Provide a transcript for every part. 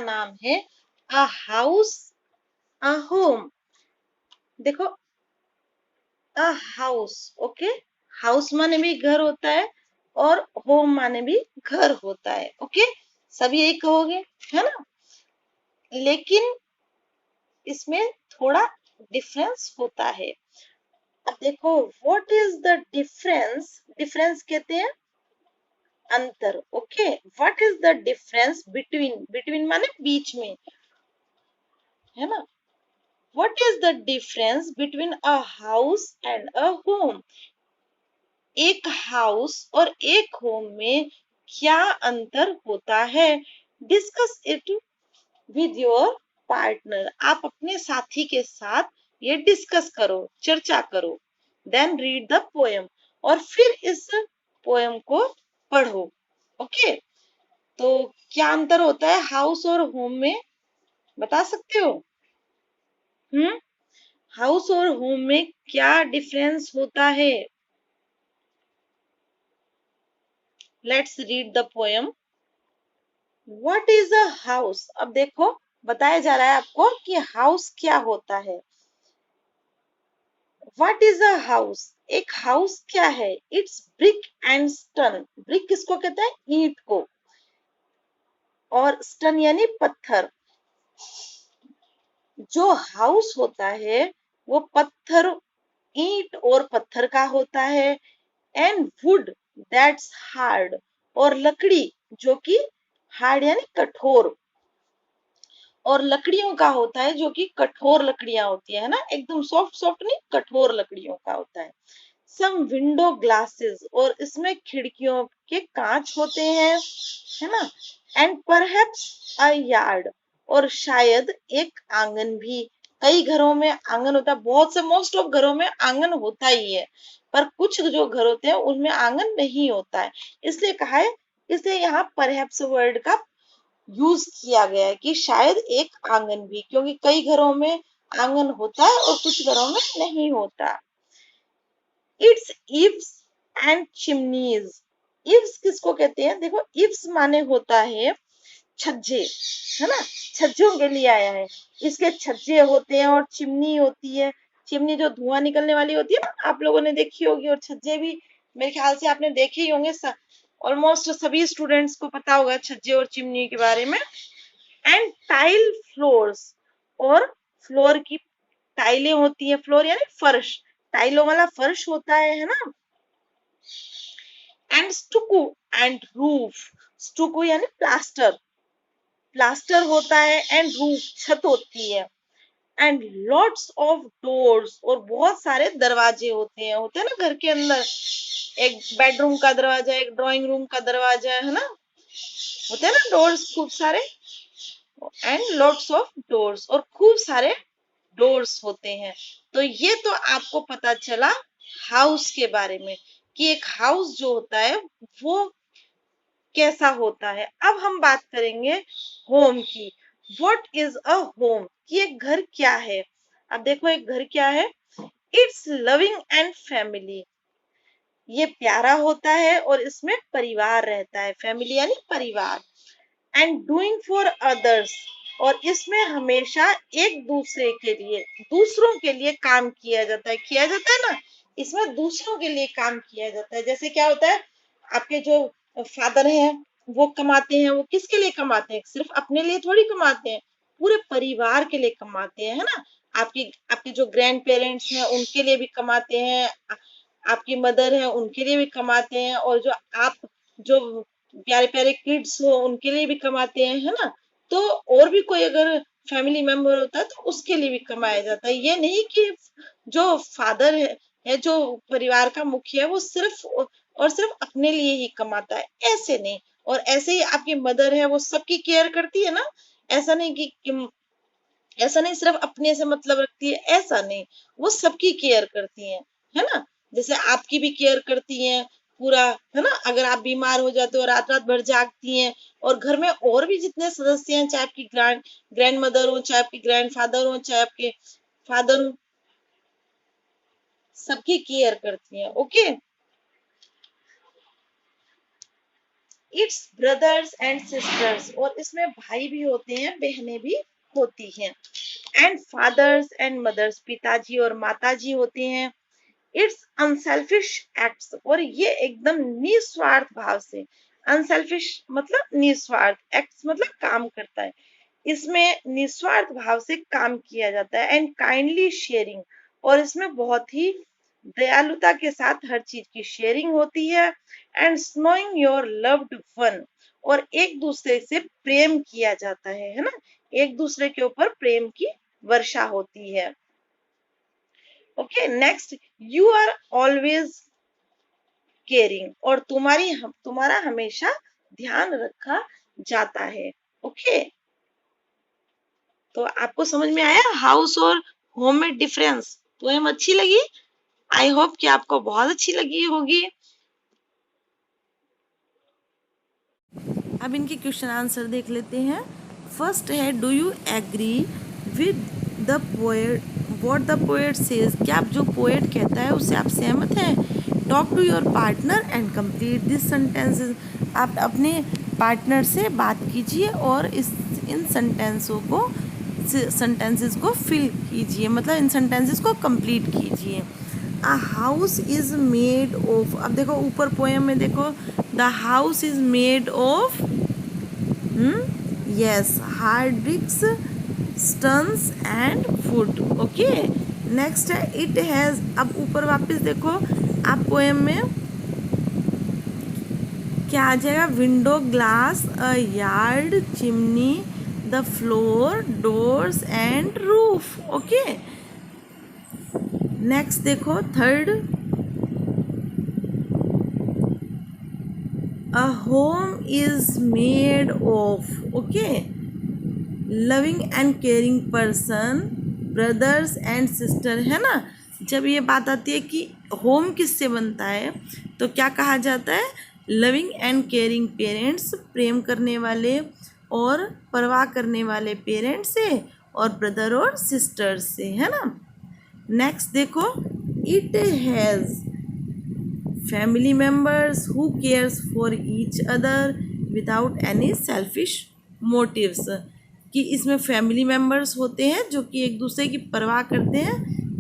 नाम है a house, a home. देखो, अ हाउस, ओके। हाउस माने भी घर होता है और होम माने भी घर होता है, ओके। सभी यही कहोगे, है ना। लेकिन इसमें थोड़ा डिफरेंस होता है। अब देखो, what is the difference, difference कहते हैं अंतर, okay. What is the difference between, between माने बीच में, है ना। What is the difference between a house and a home. एक हाउस और एक होम में क्या अंतर होता है। Discuss it with your partner. आप अपने साथी के साथ ये डिस्कस करो, चर्चा करो। देन रीड द पोएम, और फिर इस पोएम को पढ़ो, ओके। तो क्या अंतर होता है हाउस और होम में, बता सकते हो? हम्म, हाउस और होम में क्या डिफरेंस होता है? Let's read the poem. What is a house. अब देखो, बताया जा रहा है आपको कि हाउस क्या होता है। What is a house. एक हाउस क्या है? It's brick and stone. Brick किसको कहते हैं? ईंट को। और स्टोन यानी पत्थर। जो हाउस होता है वो पत्थर, ईंट और पत्थर का होता है। एंड वुड दैट्स हार्ड, और लकड़ी जो कि हार्ड यानी कठोर, और लकड़ियों का होता है जो कि कठोर लकड़ियां होती है ना, एकदम सॉफ्ट सॉफ्ट नहीं, कठोर लकड़ियों का होता है। सम विंडो ग्लासेस, और इसमें खिड़कियों के कांच होते हैं, है ना। एंड परहैप्स अ यार्ड, और शायद एक आंगन भी। कई घरों में आंगन होता है, बहुत से मोस्ट ऑफ घरों में आंगन होता ही है, पर कुछ जो घर होते हैं उनमें आंगन नहीं होता है। इसलिए कहा है, इसलिए यहाँ परहैप्स वर्ड का यूज किया गया है कि शायद एक आंगन भी, क्योंकि कई घरों में आंगन होता है और कुछ घरों में नहीं होता। It's ifs and chimneys. Ifs किसको कहते हैं? देखो, इव्स माने होता है छज्जे, है ना। छज्जों के लिए आया है। इसके छज्जे होते हैं और चिमनी होती है। चिमनी जो धुआं निकलने वाली होती है ना, आप लोगों ने देखी होगी। और छज्जे भी मेरे ख्याल से आपने देखे ही होंगे, ऑलमोस्ट सभी स्टूडेंट्स को पता होगा छज्जे और चिमनी के बारे में। एंड टाइल फ्लोर्स, और फ्लोर की टाइलें होती है। फ्लोर यानी फर्श, टाइलों वाला फर्श होता है ना। And stucco and roof. Stucco यानी प्लास्टर, प्लास्टर होता है। एंड रूफ छत होती है। एंड लॉट्स ऑफ डोर्स, और बहुत सारे दरवाजे होते हैं ना घर के अंदर। एक बेडरूम का दरवाजा, एक ड्राइंग रूम का दरवाजा, है ना, होते हैं ना डोर्स खूब सारे। एंड लॉट्स ऑफ डोर्स, और खूब सारे डोर्स होते हैं। तो ये तो आपको पता चला हाउस के बारे में, कि एक हाउस जो होता है वो कैसा होता है। अब हम बात करेंगे होम की। व्हाट इज अ होम, कि एक घर क्या है। अब देखो, एक घर क्या है? It's loving and family. ये प्यारा होता है और इसमें परिवार रहता है। फैमिली यानी परिवार। एंड डूइंग फॉर अदर्स, और इसमें हमेशा एक दूसरे के लिए, दूसरों के लिए काम किया जाता है ना। इसमें दूसरों के लिए काम किया जाता है। जैसे क्या होता है, आपके जो फादर हैं वो कमाते हैं, वो किसके लिए कमाते हैं? सिर्फ अपने लिए थोड़ी कमाते हैं, पूरे परिवार के लिए कमाते हैं, है ना। आपकी आपके जो ग्रैंड पेरेंट्स हैं उनके लिए भी कमाते हैं, आपकी मदर है उनके लिए भी कमाते हैं, और जो आप जो प्यारे प्यारे किड्स हो उनके लिए भी कमाते हैं, है ना। तो और भी कोई अगर फैमिली मेंबर होता है तो उसके लिए भी कमाया जाता है। ये नहीं कि जो फादर है जो परिवार का मुखिया है वो सिर्फ और सिर्फ अपने लिए ही कमाता है, ऐसे नहीं। और ऐसे ही आपकी मदर है, वो सबकी केयर करती है ना। ऐसा नहीं कि ऐसा नहीं सिर्फ अपने से मतलब रखती है, ऐसा नहीं। वो सबकी केयर करती है ना। जैसे आपकी भी केयर करती हैं पूरा, है ना। अगर आप बीमार हो जाते हो, रात रात भर जागती हैं। और घर में और भी जितने सदस्य हैं, चाहे आपकी ग्रैंड मदर हो, चाहे आपकी ग्रैंड फादर हो, चाहे आपके फादर हो, सबकी केयर करती हैं, okay. It's brothers and sisters, और इसमें भाई भी होते हैं, बहनें भी होती हैं। एंड फादर्स एंड मदर्स, पिताजी और माताजी होते हैं। इट्स अनसेल्फिश एक्ट्स, और ये एकदम निस्वार्थ भाव से, अनसेल्फिश मतलब निस्वार्थ, एक्ट्स मतलब काम करता है, इसमें निस्वार्थ भाव से काम किया जाता है। एंड काइंडली शेयरिंग, और इसमें बहुत ही दयालुता के साथ हर चीज की शेयरिंग होती है। And snowing your loved one, और एक दूसरे से प्रेम किया जाता है ना, एक दूसरे के ऊपर प्रेम की वर्षा होती है। Okay next, you are always caring, और तुम्हारा हमेशा ध्यान रखा जाता है। ओके, तो आपको समझ में आया हाउस और होम में डिफरेंस? पोएम अच्छी लगी? आई होप कि आपको बहुत अच्छी लगी होगी। अब इनके क्वेश्चन आंसर देख लेते हैं। फर्स्ट है, do you agree with the poet what the poet says, क्या आप जो पोएट कहता है उससे आप सहमत हैं? Talk to your partner and complete this sentences, आप अपने पार्टनर से बात कीजिए और इन सेंटेंसेस को फिल कीजिए, मतलब इन सेंटेंसेस को कंप्लीट कीजिए। A house is made of, अब देखो ऊपर पोएम में देखो, the house is made of yes hard bricks, stones and wood. Okay next है, इट हैज़, अब ऊपर वापस देखो आप पोएम में क्या आ जाएगा, window, glass, a yard, chimney, the floor, doors and roof. Okay next देखो third, a home is made of, okay, loving and caring person, brothers and sister, है ना। जब ये बात आती है कि होम किससे बनता है, तो क्या कहा जाता है, लविंग एंड केयरिंग पेरेंट्स, प्रेम करने वाले और परवाह करने वाले पेरेंट्स से, और ब्रदर और सिस्टर्स से, है ना। नेक्स्ट देखो, it has family members who cares for each other without any selfish motives, कि इसमें फैमिली मेम्बर्स होते हैं जो कि एक दूसरे की परवाह करते हैं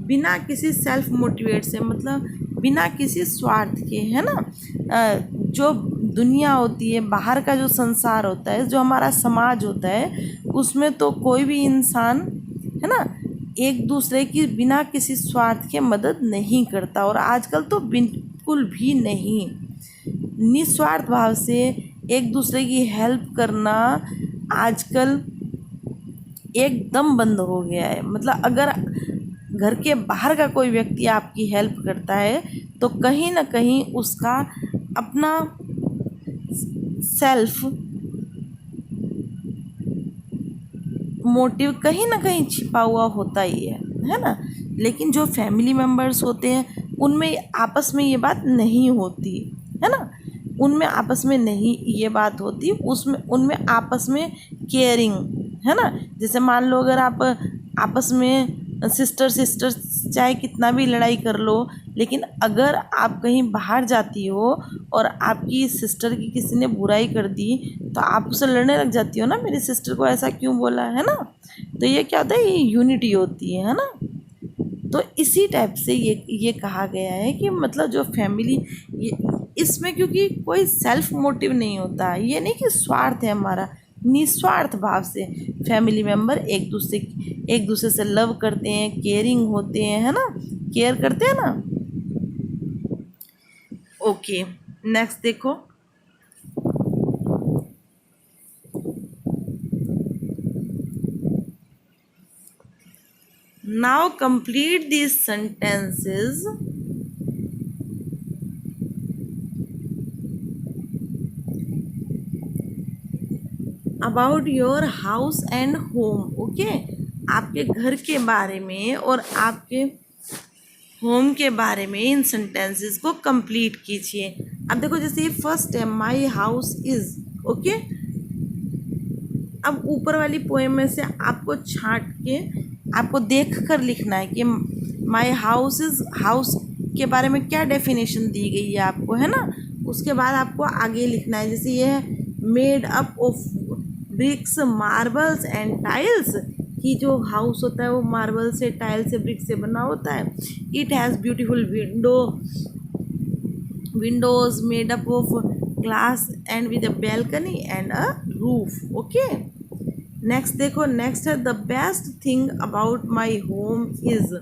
बिना किसी सेल्फ मोटिवेट से, मतलब बिना किसी स्वार्थ के, है ना। जो दुनिया होती है, बाहर का जो संसार होता है, जो हमारा समाज होता है, उसमें तो कोई भी इंसान, है ना, एक दूसरे की बिना किसी स्वार्थ के मदद नहीं करता, और आजकल तो बिल्कुल भी नहीं। निस्वार्थ भाव से एक दूसरे की हेल्प करना आजकल एकदम बंद हो गया है। मतलब अगर घर के बाहर का कोई व्यक्ति आपकी हेल्प करता है तो कहीं ना कहीं उसका अपना सेल्फ मोटिव कहीं ना कहीं छिपा हुआ होता ही है ना। लेकिन जो फैमिली मेम्बर्स होते हैं उनमें आपस में ये बात नहीं होती, है ना, उनमें आपस में नहीं ये बात होती, उसमें उनमें आपस में केयरिंग, है ना। जैसे मान लो अगर आप आपस में सिस्टर सिस्टर चाहे कितना भी लड़ाई कर लो, लेकिन अगर आप कहीं बाहर जाती हो और आपकी सिस्टर की किसी ने बुराई कर दी तो आप उससे लड़ने लग जाती हो ना, मेरी सिस्टर को ऐसा क्यों बोला, है ना। तो ये क्या होता है, ये यूनिटी होती है ना। तो इसी टाइप से ये कहा गया है कि मतलब जो फैमिली, ये इसमें क्योंकि कोई सेल्फ मोटिव नहीं होता, ये नहीं कि स्वार्थ है हमारा, निस्वार्थ भाव से फैमिली मेम्बर एक दूसरे से लव करते हैं, केयरिंग होते हैं, है ना, केयर करते हैं ना। ओके नेक्स्ट देखो, now complete these sentences about your house and home. Okay, आपके घर के बारे में और आपके होम के बारे में इन सेंटेंसेस को कंप्लीट कीजिए। अब देखो जैसे ये फर्स्ट है, माई हाउस इज़, ओके। अब ऊपर वाली पोएम में से आपको छांट के आपको देख कर लिखना है कि माई हाउस इज़, हाउस के बारे में क्या डेफिनेशन दी गई है आपको, है ना, उसके बाद आपको आगे लिखना है, जैसे ये है made up of BRICS marbles and tiles, कि जो हाउस होता है वो मार्बल से, टाइल से, ब्रिक से बना होता है। It has beautiful windows made up of glass and with a balcony and a roof. Okay, next देखो, next है the best thing about my home is,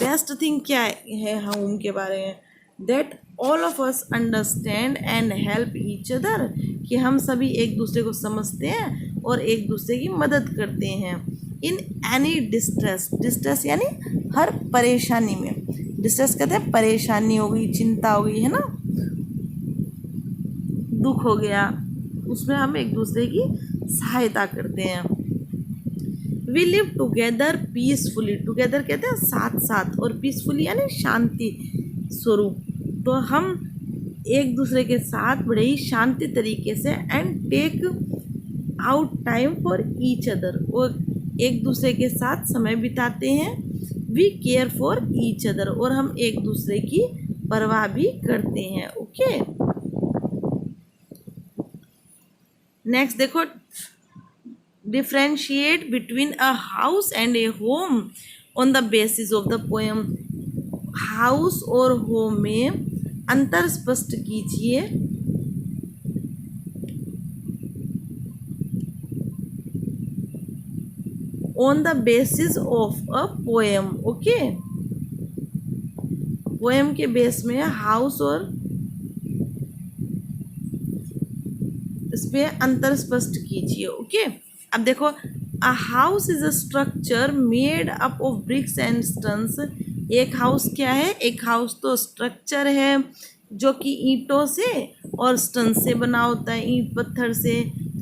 best thing क्या है होम के बारे में, that all of us understand and help each other, कि हम सभी एक दूसरे को समझते हैं और एक दूसरे की मदद करते हैं। इन एनी डिस्ट्रेस, डिस्ट्रेस यानी हर परेशानी में, डिस्ट्रेस कहते हैं परेशानी हो गई, चिंता हो गई है ना, दुख हो गया, उसमें हम एक दूसरे की सहायता करते हैं। We live together peacefully, together कहते हैं साथ साथ, और पीसफुली यानी शांति स्वरूप। तो हम एक दूसरे के साथ बड़े ही शांति तरीके से, and take out time for each other, और एक दूसरे के साथ समय बिताते हैं। We care for each other, और हम एक दूसरे की परवाह भी करते हैं। ओके, नेक्स्ट देखो, differentiate between a house and a home on the basis of the poem। House और होम में अंतर स्पष्ट कीजिए on the basis of a poem. Okay, poem के बेस में हाउस और इस पे अंतर स्पष्ट कीजिए। ओके, अब देखो, अ house is a structure made up of BRICS and stones. एक हाउस क्या है, एक हाउस तो स्ट्रक्चर है जो कि ईंटों से और स्टोन से बना होता है, ईंट पत्थर से।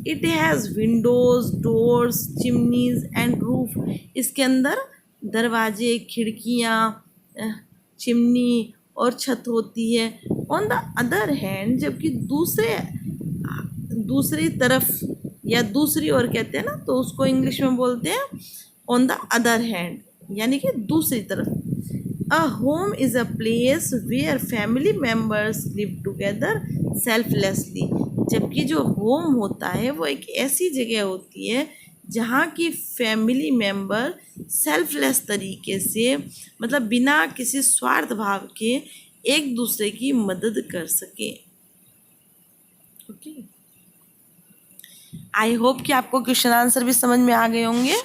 It has Windows, doors, chimneys and roof. इसके अंदर दरवाजे, खिड़कियाँ, चिमनी और छत होती है। ऑन द अदर हैंड, जबकि दूसरी तरफ या दूसरी ओर कहते हैं ना, तो उसको इंग्लिश में बोलते हैं ऑन द अदर हैंड, यानी कि दूसरी तरफ। A home is a place where family members live together selflessly. जबकि जो होम होता है वो एक ऐसी जगह होती है जहाँ की फैमिली मेम्बर सेल्फलेस तरीके से, मतलब बिना किसी स्वार्थ भाव के, एक दूसरे की मदद कर सके। ओके, आई होप कि आपको क्वेश्चन आंसर भी समझ में आ गए होंगे।